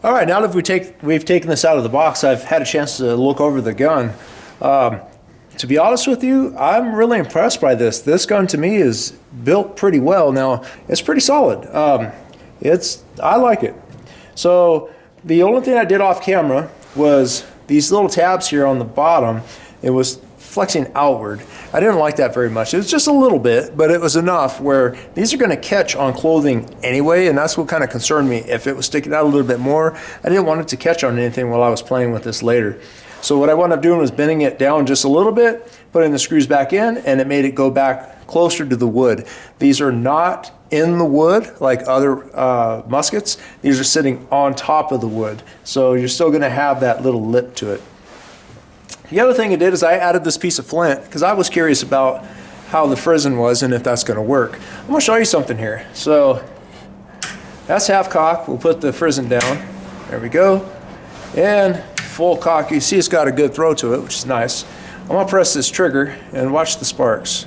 All right, now that we've taken this out of the box, I've had a chance to look over the gun. To be honest with you, I'm really impressed by this. This gun to me is built pretty well. Now, it's pretty solid. I like it. So the only thing I did off camera was these little tabs here on the bottom. It was flexing outward. I didn't like that very much. It was just a little bit, but it was enough where these are going to catch on clothing anyway, and that's what kind of concerned me. If it was sticking out a little bit more, I didn't want it to catch on anything while I was playing with this later. So what I wound up doing was bending it down just a little bit, putting the screws back in, and it made it go back closer to the wood. These are not in the wood like other muskets. These are sitting on top of the wood. So you're still going to have that little lip to it. The other thing I did is I added this piece of flint because I was curious about how the frizzen was and if that's going to work. I'm going to show you something here. So that's half cock. We'll put the frizzen down. There we go. And full cock. You see it's got a good throw to it, which is nice. I'm going to press this trigger and watch the sparks.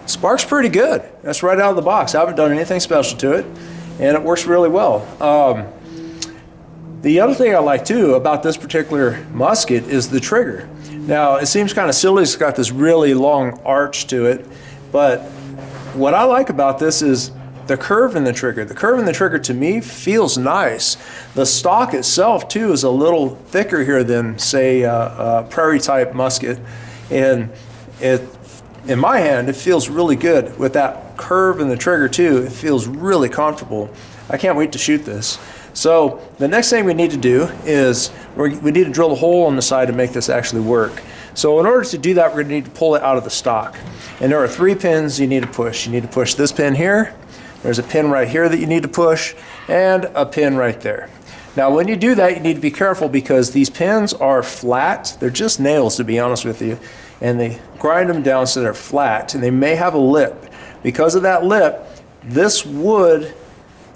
Sparks pretty good. That's right out of the box. I haven't done anything special to it, and it works really well. The other thing I like too about this particular musket is the trigger. Now it seems kind of silly, it's got this really long arch to it, but what I like about this is the curve in the trigger. The curve in the trigger to me feels nice. The stock itself too is a little thicker here than say a prairie type musket, and in my hand it feels really good with that curve in the trigger too. It feels really comfortable. I can't wait to shoot this. So the next thing we need to do is we need to drill a hole on the side to make this actually work. So in order to do that, we're going to need to pull it out of the stock. And there are 3 pins you need to push. You need to push this pin here. There's a pin right here that you need to push, and a pin right there. Now when you do that, you need to be careful because these pins are flat. They're just nails, to be honest with you. And they grind them down so they're flat, and they may have a lip. Because of that lip, this wood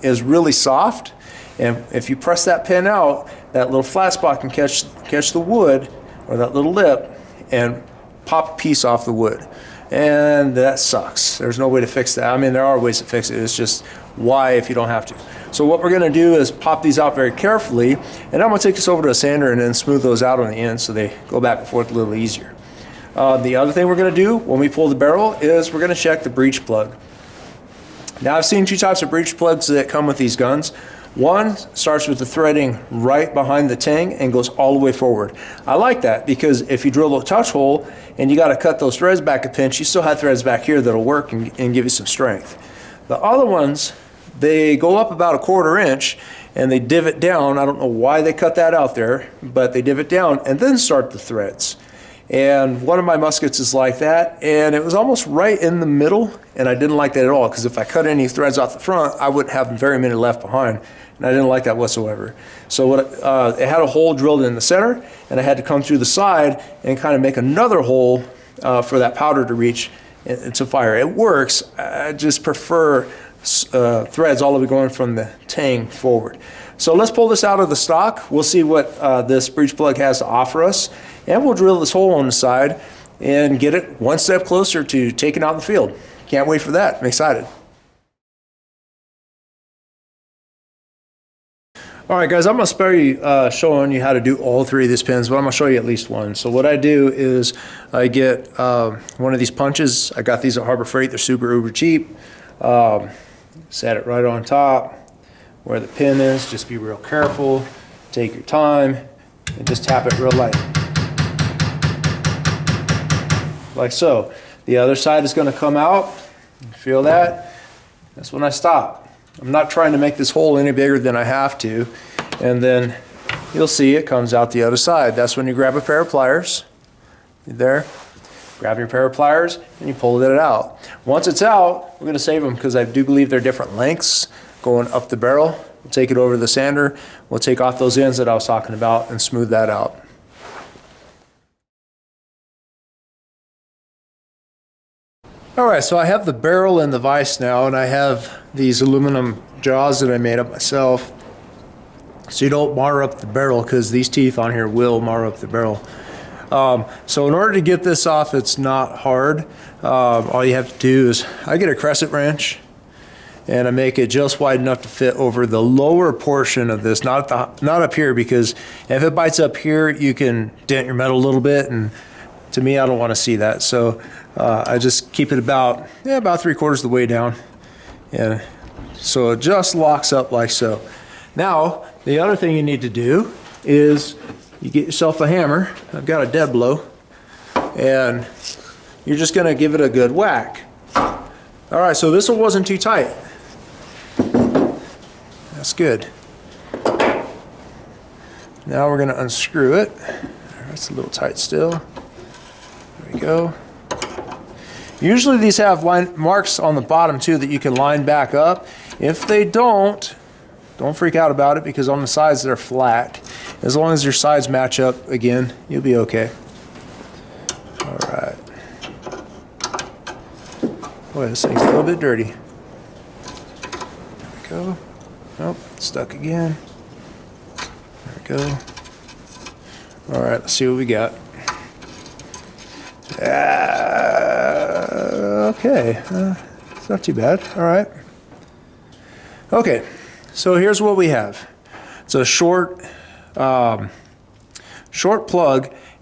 is really soft. And if you press that pin out, that little flat spot can catch the wood, or that little lip, and pop a piece off the wood. And that sucks. There's no way to fix that. I mean, there are ways to fix it. It's just why if you don't have to. So what we're going to do is pop these out very carefully, and I'm going to take this over to a sander and then smooth those out on the end so they go back and forth a little easier. The other thing we're going to do when we pull the barrel is we're going to check the breech plug. Now I've seen 2 types of breech plugs that come with these guns. One starts with the threading right behind the tang and goes all the way forward. I like that because if you drill a touch hole and you got to cut those threads back a pinch, you still have threads back here that'll work and give you some strength. The other ones, they go up about 1/4 inch and they divot down. I don't know why they cut that out there, but they divot down and then start the threads. And one of my muskets is like that, and it was almost right in the middle, and I didn't like that at all because if I cut any threads off the front, I wouldn't have very many left behind, and I didn't like that whatsoever. So it had a hole drilled in the center, and I had to come through the side and kind of make another hole for that powder to reach and to fire. It works. I just prefer threads all the way going from the tang forward. So let's pull this out of the stock. We'll see what this breech plug has to offer us, and we'll drill this hole on the side and get it one step closer to taking out in the field. Can't wait for that. I'm excited. All right, guys, I'm going to spare you showing you how to do all 3 of these pins, but I'm going to show you at least one. So what I do is I get one of these punches. I got these at Harbor Freight. They're super uber cheap. Set it right on top where the pin is. Just be real careful. Take your time and just tap it real light. Like so. The other side is going to come out. Feel that? That's when I stop. I'm not trying to make this hole any bigger than I have to. And then you'll see it comes out the other side. That's when you grab a pair of pliers. There. Grab your pair of pliers and you pull it out. Once it's out, we're going to save them because I do believe they're different lengths going up the barrel. We'll take it over to the sander. We'll take off those ends that I was talking about and smooth that out. Alright, so I have the barrel and the vise now, and I have these aluminum jaws that I made up myself so you don't mar up the barrel because these teeth on here will mar up the barrel. So in order to get this off, it's not hard. All you have to do is I get a crescent wrench and I make it just wide enough to fit over the lower portion of this, not up here, because if it bites up here, you can dent your metal a little bit, and to me, I don't want to see that. So I just keep it about 3/4 of the way down, and so it just locks up like so. Now, the other thing you need to do is you get yourself a hammer. I've got a dead blow, and you're just going to give it a good whack. All right, so this one wasn't too tight. That's good. Now we're going to unscrew it. It's a little tight still. There we go. Usually these have line marks on the bottom too that you can line back up. If they don't freak out about it, because on the sides they're flat. As long as your sides match up again, you'll be okay. All right. Boy, this thing's a little bit dirty. There we go. Nope, stuck again. There we go. All right, let's see what we got. Okay, it's not too bad. All right. Okay, so here's what we have. It's a short plug.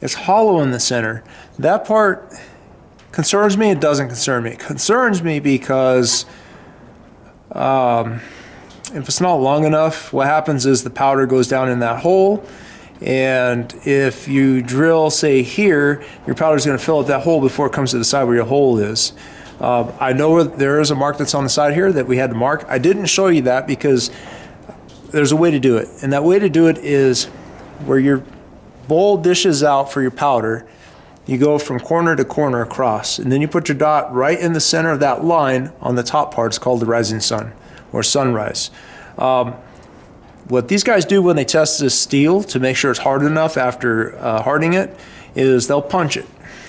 It's hollow in the center. That part concerns me. It doesn't concern me. It concerns me because if it's not long enough, what happens is the powder goes down in that hole, and if you drill, say here, your powder is going to fill up that hole before it comes to the side where your hole is. I know there is a mark that's on the side here that we had to mark. I didn't show you that because there's a way to do it, and that way to do it is where your bowl dishes out for your powder. You go from corner to corner across, and then you put your dot right in the center of that line on the top part. It's called the rising sun or sunrise. What these guys do when they test this steel to make sure it's hard enough after hardening it is they'll punch it.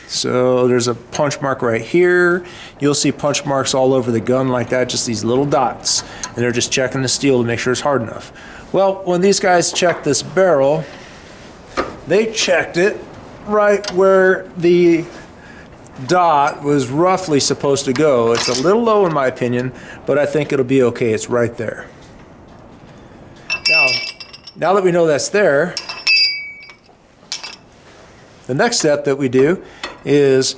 So there's a punch mark right here. You'll see punch marks all over the gun like that, just these little dots, and they're just checking the steel to make sure it's hard enough. Well, when these guys checked this barrel, they checked it right where the dot was roughly supposed to go. It's a little low in my opinion, but I think it'll be okay. It's right there. Now that we know that's there, the next step that we do is,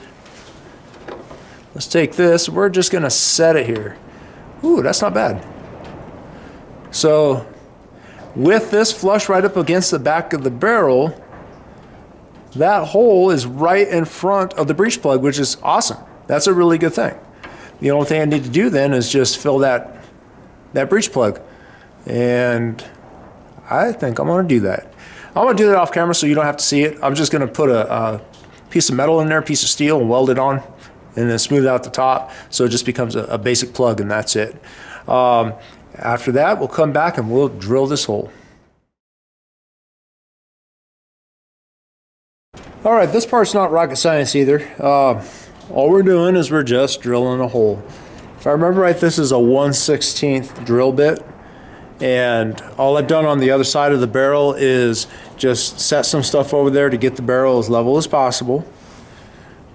let's take this, we're just going to set it here. Ooh, that's not bad. So with this flush right up against the back of the barrel, that hole is right in front of the breech plug, which is awesome. That's a really good thing. The only thing I need to do then is just fill that breech plug, and I think I'm going to do that. I'm going to do that off camera so you don't have to see it. I'm just going to put a piece of metal in there, a piece of steel, and weld it on, and then smooth out the top so it just becomes a basic plug, and that's it. After that, we'll come back and we'll drill this hole. All right, this part's not rocket science either. All we're doing is we're just drilling a hole. If I remember right, this is a 1/16 drill bit, and all I've done on the other side of the barrel is just set some stuff over there to get the barrel as level as possible.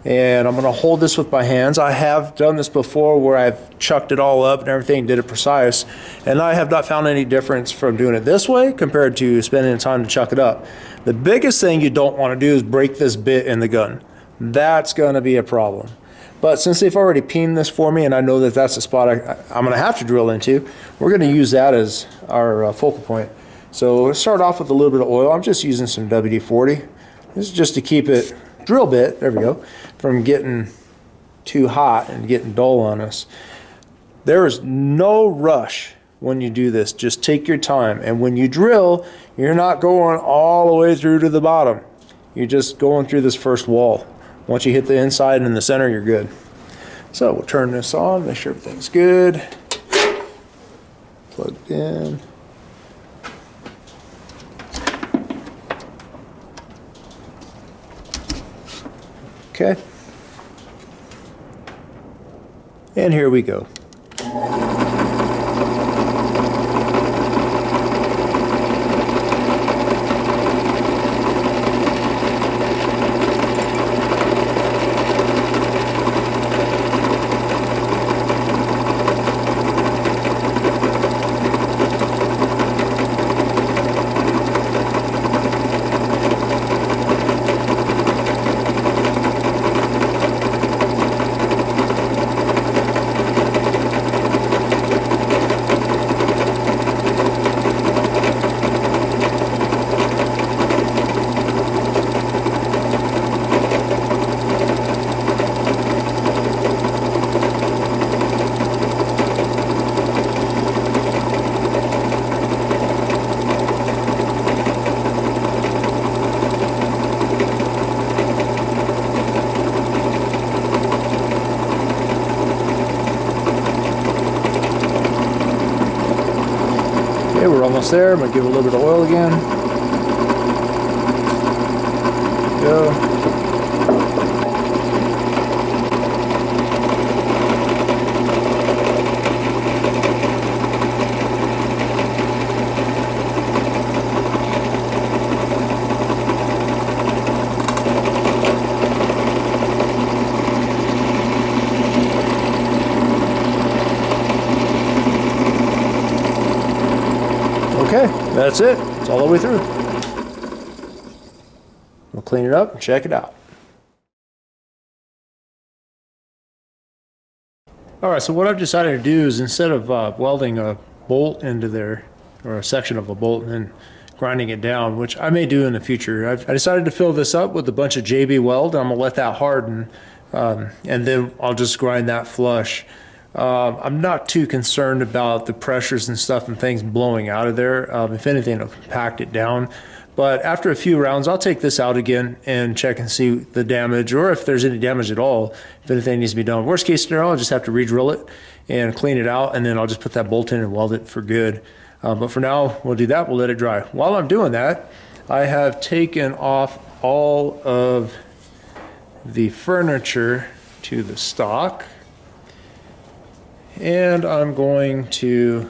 And I'm going to hold this with my hands. I have done this before where I've chucked it all up and everything, did it precise, and I have not found any difference from doing it this way compared to spending the time to chuck it up. The biggest thing you don't want to do is break this bit in the gun. That's going to be a problem. But since they've already peened this for me and I know that that's the spot I'm going to have to drill into, we're going to use that as our focal point. So let's start off with a little bit of oil. I'm just using some WD-40. This is just to keep it, drill bit, there we go, from getting too hot and getting dull on us. There is no rush when you do this. Just take your time, and when you drill, you're not going all the way through to the bottom. You're just going through this first wall. Once you hit the inside and the center, you're good. So we'll turn this on, make sure everything's good. Plugged in. Okay. And here we go. Okay, we're almost there. I'm gonna give it a little bit of oil again. There we go. Okay, that's it. It's all the way through. We'll clean it up and check it out. All right, so what I've decided to do is instead of welding a bolt into there, or a section of a bolt, and then grinding it down, which I may do in the future, I decided to fill this up with a bunch of JB weld. I'm gonna let that harden, and then I'll just grind that flush. I'm not too concerned about the pressures and stuff and things blowing out of there. If anything, it'll compact it down. But after a few rounds, I'll take this out again and check and see the damage, or if there's any damage at all, if anything needs to be done. Worst case scenario, I'll just have to re-drill it and clean it out, and then I'll just put that bolt in and weld it for good. But for now, we'll do that. We'll let it dry. While I'm doing that, I have taken off all of the furniture to the stock, and I'm going to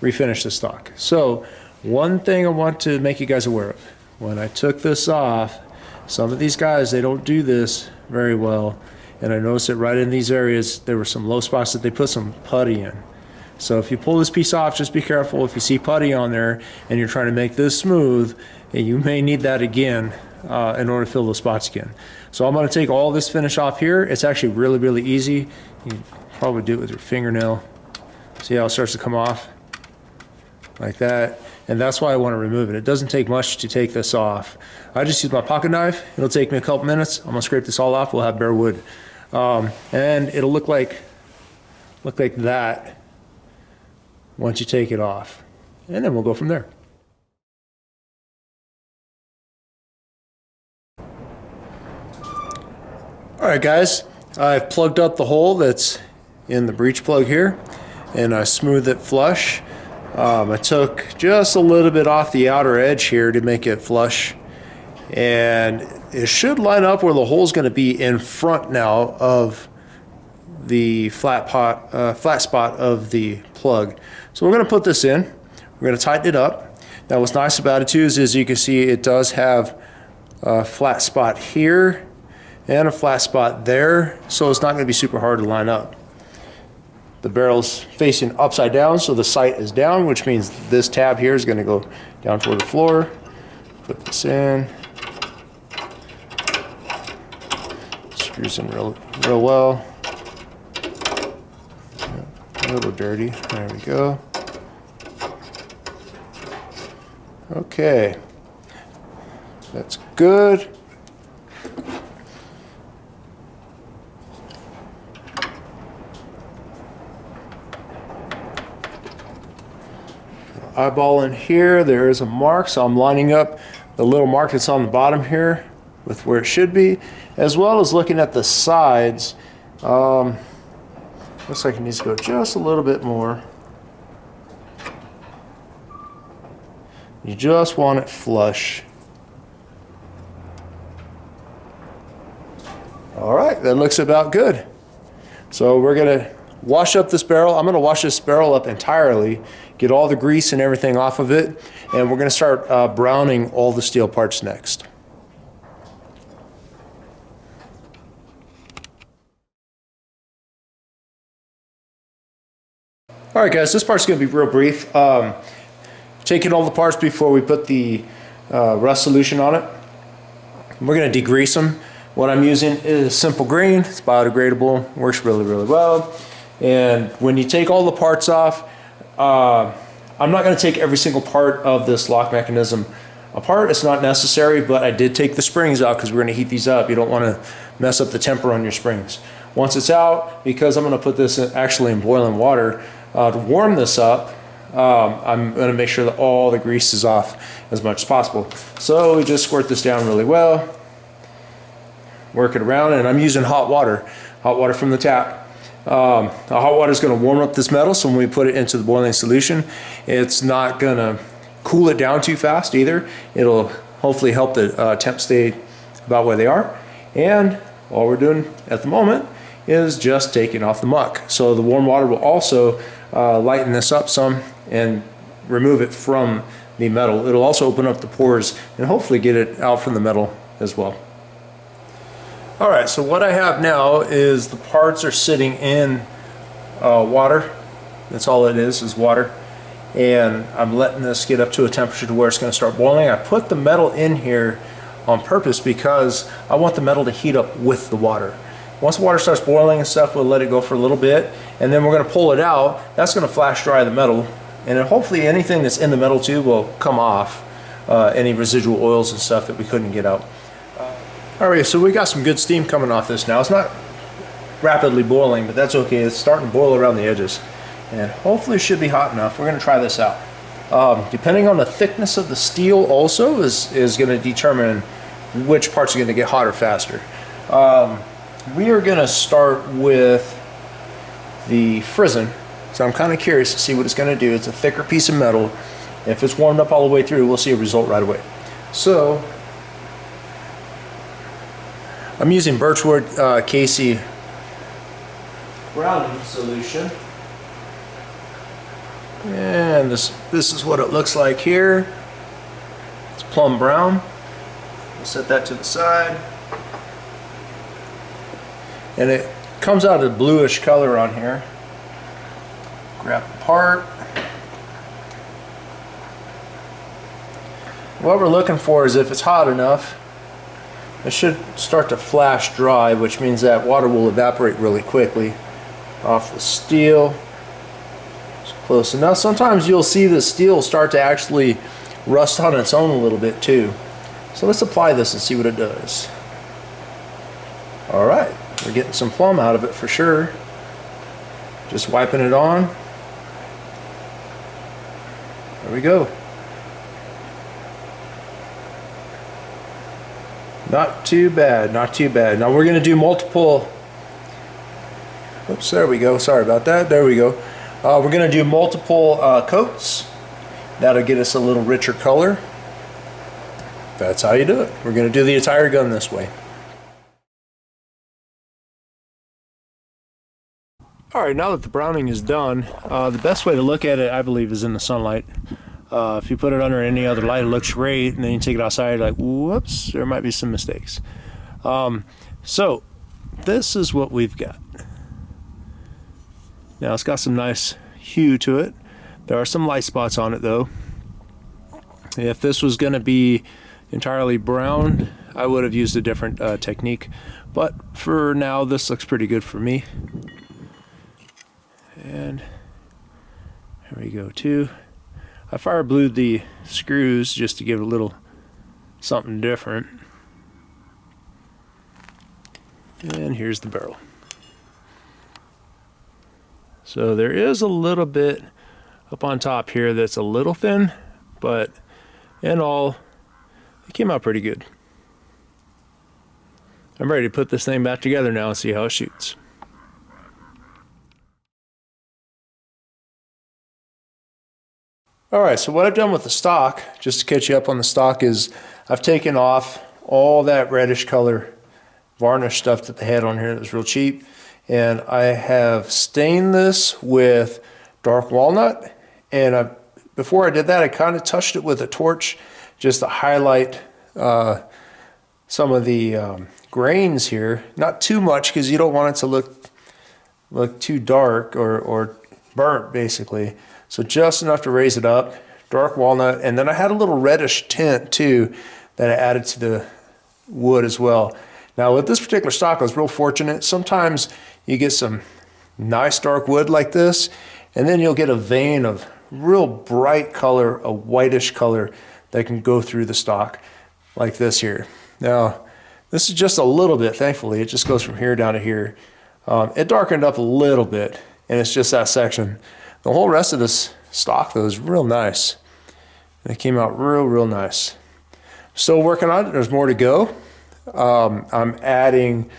refinish the stock. So one thing I want to make you guys aware of, when I took this off, some of these guys, they don't do this very well, and I noticed it right in these areas. There were some low spots that they put some putty in. So if you pull this piece off, just be careful. If you see putty on there and you're trying to make this smooth, you may need that again in order to fill those spots again. So I'm going to take all this finish off here. It's actually really, really easy. You can probably do it with your fingernail. See how it starts to come off? Like that. And that's why I want to remove it. It doesn't take much to take this off. I just use my pocket knife. It'll take me a couple minutes. I'm going to scrape this all off. We'll have bare wood. And it'll look like that once you take it off. And then we'll go from there. All right, guys. I've plugged up the hole that's in the breech plug here, and I smoothed it flush. I took just a little bit off the outer edge here to make it flush, and it should line up where the hole's going to be in front now of the flat spot of the plug. So we're going to put this in. We're going to tighten it up. Now what's nice about it too is, as you can see, it does have a flat spot here and a flat spot there, so it's not going to be super hard to line up. The barrel's facing upside down, so the sight is down, which means this tab here is going to go down toward the floor. Put this in. Screws in real well. A little dirty. There we go. Okay. That's good. Eyeball in here, there is a mark, so I'm lining up the little mark that's on the bottom here with where it should be, as well as looking at the sides. Looks like it needs to go just a little bit more. You just want it flush. All right, that looks about good. So we're gonna wash up this barrel. I'm gonna wash this barrel up entirely, get all the grease and everything off of it, and we're gonna start browning all the steel parts next. All right, guys, this part's gonna be real brief. Taking all the parts before we put the rust solution on it. We're gonna degrease them. What I'm using is Simple Green. It's biodegradable, works really, really well. And when you take all the parts off, I'm not gonna take every single part of this lock mechanism apart. It's not necessary, but I did take the springs out because we're gonna heat these up. You don't wanna mess up the temper on your springs. Once it's out, because I'm gonna put this actually in boiling water, to warm this up, I'm gonna make sure that all the grease is off as much as possible. So we just squirt this down really well, work it around, and I'm using hot water from the tap. The hot water is going to warm up this metal, so when we put it into the boiling solution, it's not going to cool it down too fast either. It'll hopefully help the temp stay about where they are. And all we're doing at the moment is just taking off the muck. So the warm water will also lighten this up some and remove it from the metal. It'll also open up the pores and hopefully get it out from the metal as well. All right, so what I have now is the parts are sitting in water. That's all it is water. And I'm letting this get up to a temperature to where it's going to start boiling. I put the metal in here on purpose because I want the metal to heat up with the water. Once the water starts boiling and stuff, we'll let it go for a little bit, and then we're going to pull it out. That's going to flash dry the metal, and then hopefully anything that's in the metal too will come off, any residual oils and stuff that we couldn't get out. All right, so we got some good steam coming off this now. It's not rapidly boiling, but that's okay. It's starting to boil around the edges, and hopefully it should be hot enough. We're going to try this out. Depending on the thickness of the steel also is going to determine which parts are going to get hotter faster. We are going to start with the frizzen. So I'm kind of curious to see what it's going to do. It's a thicker piece of metal. If it's warmed up all the way through, we'll see a result right away. So I'm using Birchwood Casey grounding solution. And this is what it looks like here. It's plum brown. We'll set that to the side. And it comes out a bluish color on here. Grab the part. What we're looking for is if it's hot enough, it should start to flash dry, which means that water will evaporate really quickly off the steel. It's close enough. Sometimes you'll see the steel start to actually rust on its own a little bit too. So let's apply this and see what it does. All right, we're getting some plum out of it for sure. Just wiping it on. There we go. Not too bad, not too bad. Now we're going to do multiple. Oops, there we go. Sorry about that. There we go. We're going to do multiple coats. That'll get us a little richer color. That's how you do it. We're going to do the entire gun this way. All right, now that the browning is done, the best way to look at it, I believe, is in the sunlight. If you put it under any other light, it looks great, and then you take it outside, like, whoops, there might be some mistakes. So this is what we've got. Now it's got some nice hue to it. There are some light spots on it though. If this was going to be entirely brown, I would have used a different technique, but for now this looks pretty good for me. And here we go too. I fire blued the screws just to give it a little something different. And here's the barrel. So there is a little bit up on top here that's a little thin, but in all, it came out pretty good. I'm ready to put this thing back together now and see how it shoots. Alright, so what I've done with the stock, just to catch you up on the stock, is I've taken off all that reddish color varnish stuff that they had on here that was real cheap, and I have stained this with dark walnut, and before I did that I kind of touched it with a torch just to highlight some of the grains here. Not too much because you don't want it to look too dark or burnt basically. So just enough to raise it up, dark walnut, and then I had a little reddish tint too that I added to the wood as well. Now with this particular stock I was real fortunate. Sometimes you get some nice dark wood like this, and then you'll get a vein of real bright color, a whitish color that can go through the stock like this here. Now this is just a little bit, thankfully, it just goes from here down to here. It darkened up a little bit, and it's just that section. The whole rest of this stock though is real nice. It came out real nice. Still working on it, there's more to go. I'm adding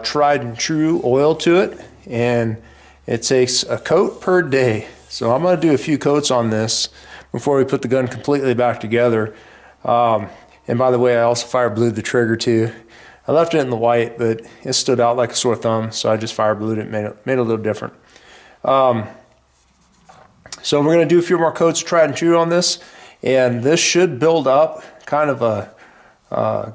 tried and true oil to it. and it takes a coat per day. So I'm going to do a few coats on this before we put the gun completely back together. And by the way, I also fire blued the trigger too. I left it in the white, but it stood out like a sore thumb, so I just fire blued it, made it a little different. So we're going to do a few more coats, tried and true on this, and this should build up kind of a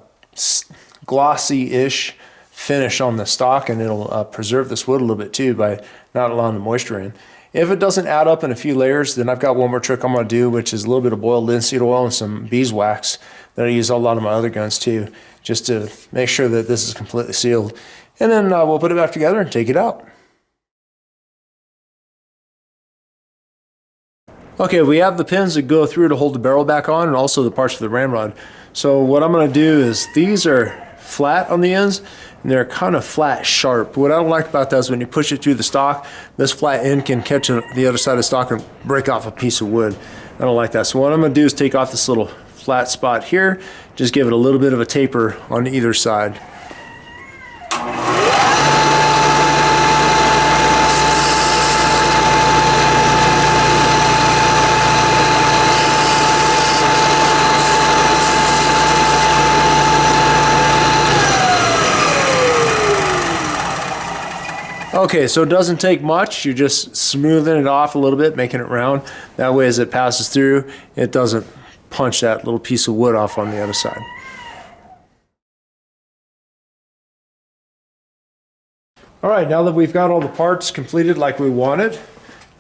glossy-ish finish on the stock, and it'll preserve this wood a little bit too by not allowing the moisture in. If it doesn't add up in a few layers, then I've got one more trick I'm going to do, which is a little bit of boiled linseed oil and some beeswax that I use on a lot of my other guns too, just to make sure that this is completely sealed. And then we'll put it back together and take it out. Okay, we have the pins that go through to hold the barrel back on, and also the parts for the ramrod. So what I'm going to do is, these are flat on the ends, and they're kind of flat sharp. What I don't like about that is when you push it through the stock, this flat end can catch the other side of the stock and break off a piece of wood. I don't like that. So what I'm going to do is take off this little flat spot here, just give it a little bit of a taper on either side. Okay, so it doesn't take much. You're just smoothing it off a little bit, making it round. That way as it passes through, it doesn't punch that little piece of wood off on the other side. All right, now that we've got all the parts completed like we wanted,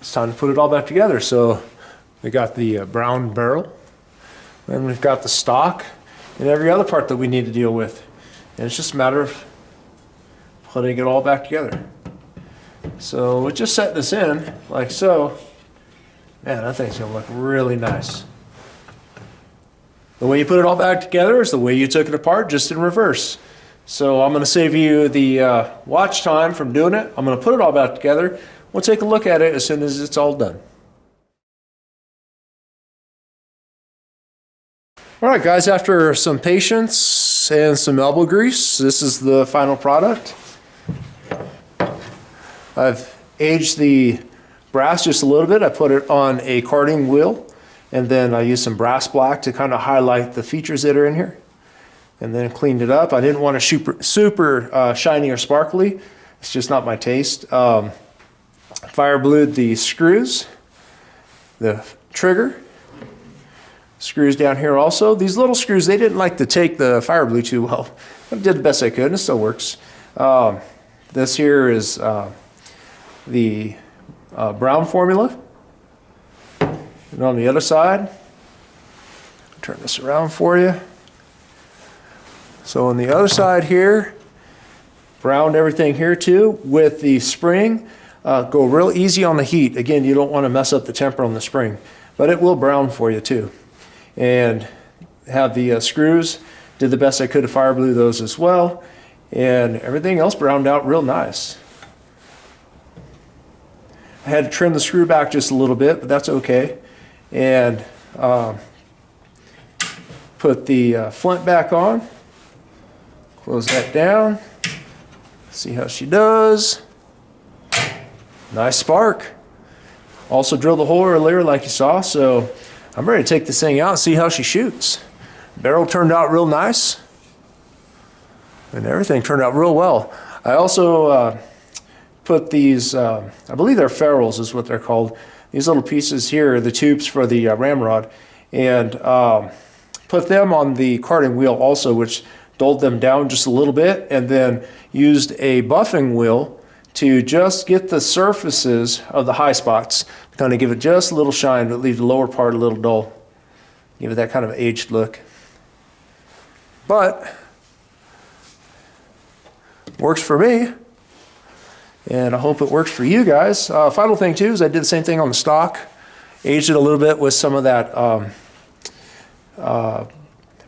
it's time to put it all back together. So we got the brown barrel, then we've got the stock, and every other part that we need to deal with. And it's just a matter of putting it all back together. So we'll just set this in like so. Man, that thing's gonna look really nice. The way you put it all back together is the way you took it apart, just in reverse. So I'm gonna save you the watch time from doing it. I'm gonna put it all back together. We'll take a look at it as soon as it's all done. All right, guys, after some patience and some elbow grease, this is the final product. I've aged the brass just a little bit. I put it on a carding wheel, and then I used some brass black to kind of highlight the features that are in here, and then cleaned it up. I didn't want it super shiny or sparkly. It's just not my taste. Fire blued the screws, the trigger, screws down here also. These little screws, they didn't like to take the fire blue too well. I did the best I could, and it still works. This here is the brown formula. And on the other side, turn this around for you. So on the other side here, browned everything here too with the spring. Go real easy on the heat. Again, you don't want to mess up the temper on the spring, but it will brown for you too. And have the screws, did the best I could to fire blue those as well. And everything else browned out real nice. I had to trim the screw back just a little bit, but that's okay. And put the flint back on. Close that down. See how she does. Nice spark. Also drilled the hole earlier like you saw, so I'm ready to take this thing out and see how she shoots. Barrel turned out real nice. And everything turned out real well. I also put these, I believe they're ferrules is what they're called. These little pieces here are the tubes for the ramrod, and put them on the carding wheel also, which dulled them down just a little bit, and then used a buffing wheel to just get the surfaces of the high spots, kind of give it just a little shine, but leave the lower part a little dull. Give it that kind of aged look. But works for me, and I hope it works for you guys. Final thing too is I did the same thing on the stock. Aged it a little bit with some of that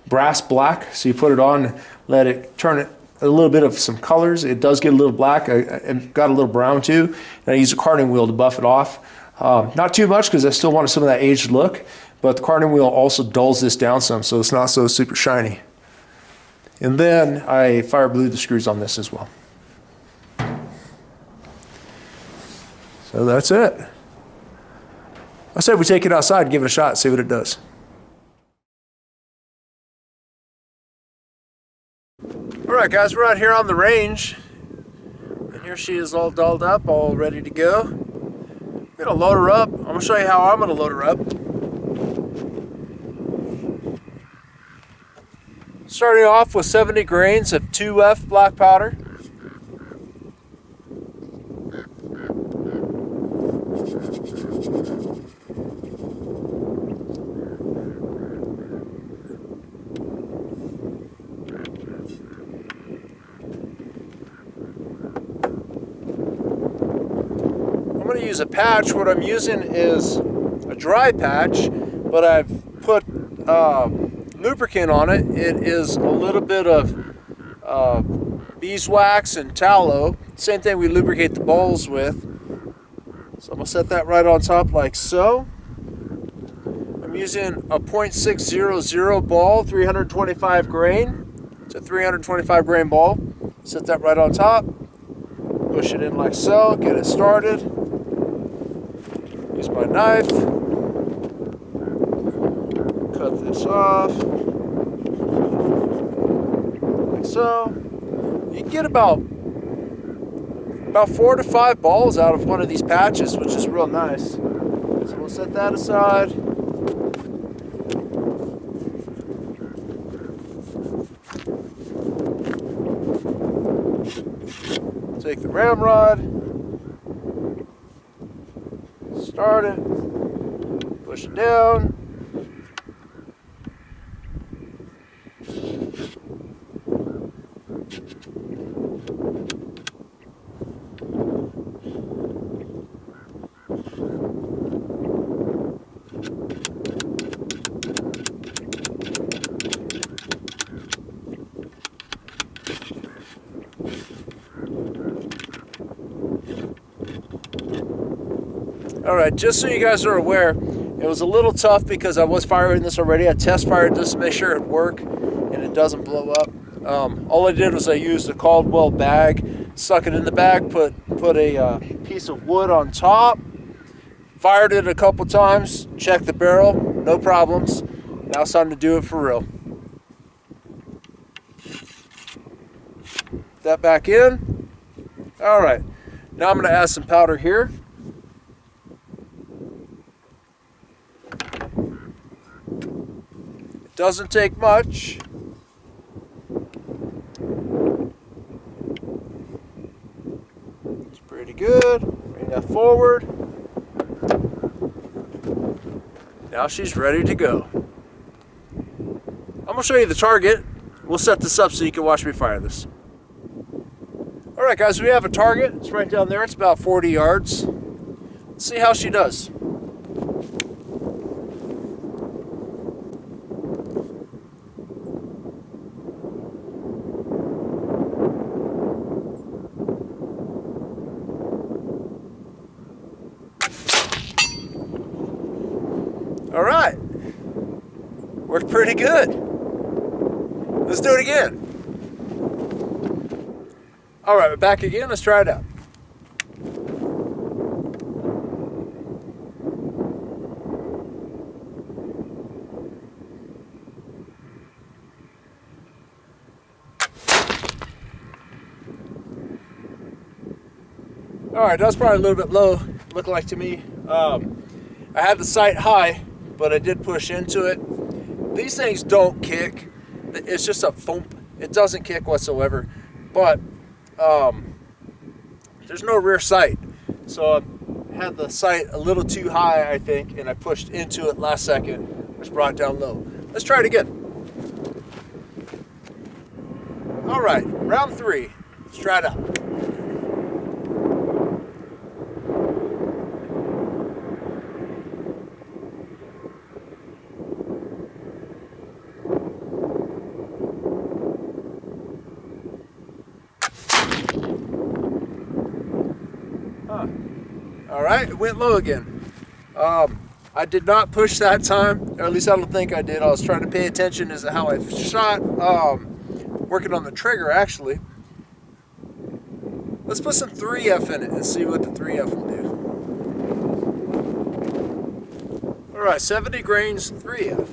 brass black. So you put it on, let it turn it a little bit of some colors. It does get a little black. I got a little brown too. And I used a carding wheel to buff it off. Not too much because I still wanted some of that aged look, but the carding wheel also dulls this down some so it's not so super shiny. And then I fire blued the screws on this as well. So that's it. I said we take it outside and give it a shot, see what it does. All right, guys, we're out here on the range. And here she is all dolled up, all ready to go. I'm gonna load her up. I'm gonna show you how I'm gonna load her up. Starting off with 70 grains of 2F black powder. I'm going to use a patch. What I'm using is a dry patch, but I've put lubricant on it. It is a little bit of beeswax and tallow. Same thing we lubricate the bowls with. So I'm going to set that right on top like so. I'm using a .600 ball, 325 grain. It's a 325 grain ball. Set that right on top. Push it in like so. Get it started. Use my knife, cut this off, like so. You can get about 4 to 5 balls out of one of these patches, which is real nice. So we'll set that aside. Take the ramrod. Start it, push it down. All right, just so you guys are aware, it was a little tough because I was firing this already. I test fired this to make sure it worked and it doesn't blow up. All I did was I used a Caldwell bag, stuck it in the bag, put a piece of wood on top, fired it a couple times, checked the barrel, no problems. Now it's time to do it for real. Put that back in. All right, now I'm going to add some powder here. Doesn't take much. It's pretty good. Bring that forward. Now she's ready to go. I'm going to show you the target. We'll set this up so you can watch me fire this. All right, guys, we have a target. It's right down there. It's about 40 yards. Let's see how she does. All right, worked pretty good. Let's do it again. All right, we're back again. Let's try it out. All right, that's probably a little bit low, looked like to me. I had the sight high, but I did push into it. These things don't kick. It's just a thump. It doesn't kick whatsoever. But there's no rear sight. So I had the sight a little too high, I think, and I pushed into it last second, which brought it down low. Let's try it again. All right, round 3. Let's try it out. All right, it went low again. I did not push that time, or at least I don't think I did. I was trying to pay attention as to how I shot, working on the trigger actually. Let's put some 3F in it and see what the 3F will do. right, 70 grains 3F.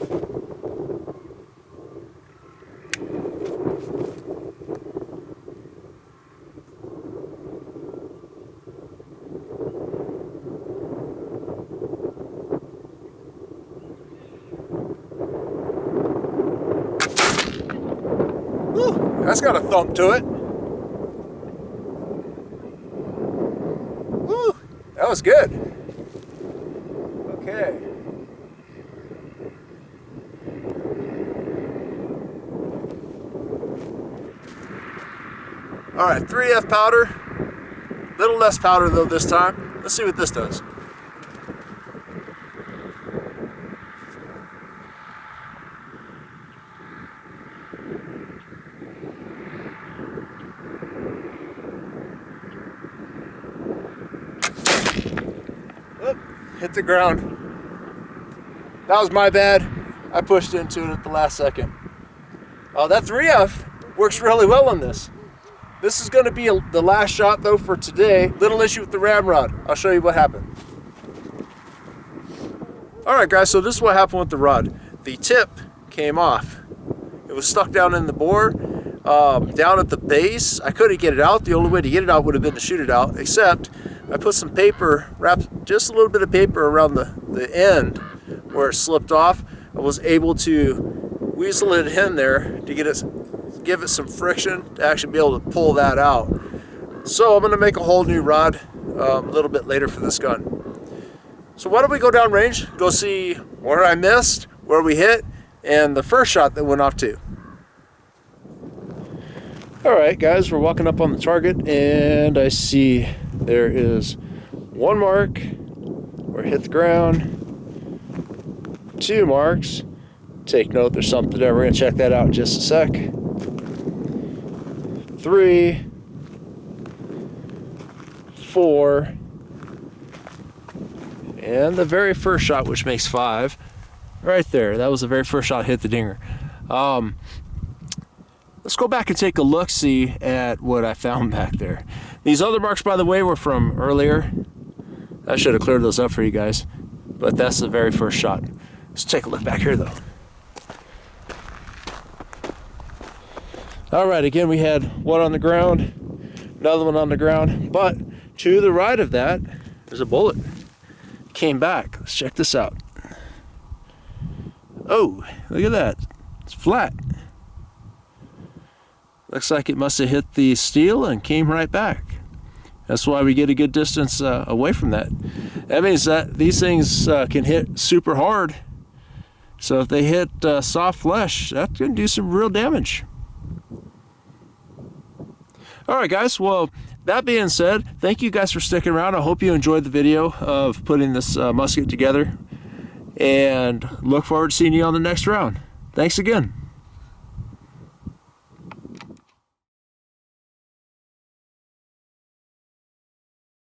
Woo, that's got a thump to it. Woo, that was good. Okay. All right, 3F powder. Little less powder though this time. Let's see what this does. Oop, hit the ground. That was my bad. I pushed into it at the last second. Oh, that 3F works really well on this. This is going to be the last shot though for today. Little issue with the ramrod. I'll show you what happened. All right guys, so this is what happened with the rod. The tip came off. It was stuck down in the bore, down at the base. I couldn't get it out. The only way to get it out would have been to shoot it out, except I put some paper, wrapped just a little bit of paper around the end where it slipped off. I was able to weasel it in there to give it some friction to actually be able to pull that out. So I'm going to make a whole new rod a little bit later for this gun. So why don't we go down range, go see where I missed, where we hit, and the first shot that went off too. All right guys, we're walking up on the target and I see there is one mark where it hit the ground, 2 marks. Take note, there's something there. We're gonna check that out in just a sec. 3, 4, and the very first shot, which makes 5, right there. That was the very first shot, hit the dinger. Let's go back and take a look-see at what I found back there. These other marks, by the way, were from earlier. I should have cleared those up for you guys, but that's the very first shot. Let's take a look back here though. All right, again, we had one on the ground, another one on the ground, but to the right of that, there's a bullet. Came back. Let's check this out. Oh, look at that. It's flat. Looks like it must have hit the steel and came right back. That's why we get a good distance away from that. That means that these things can hit super hard. So if they hit soft flesh, that's going to do some real damage. All right, guys. Well, that being said, thank you guys for sticking around. I hope you enjoyed the video of putting this musket together. And look forward to seeing you on the next round. Thanks again.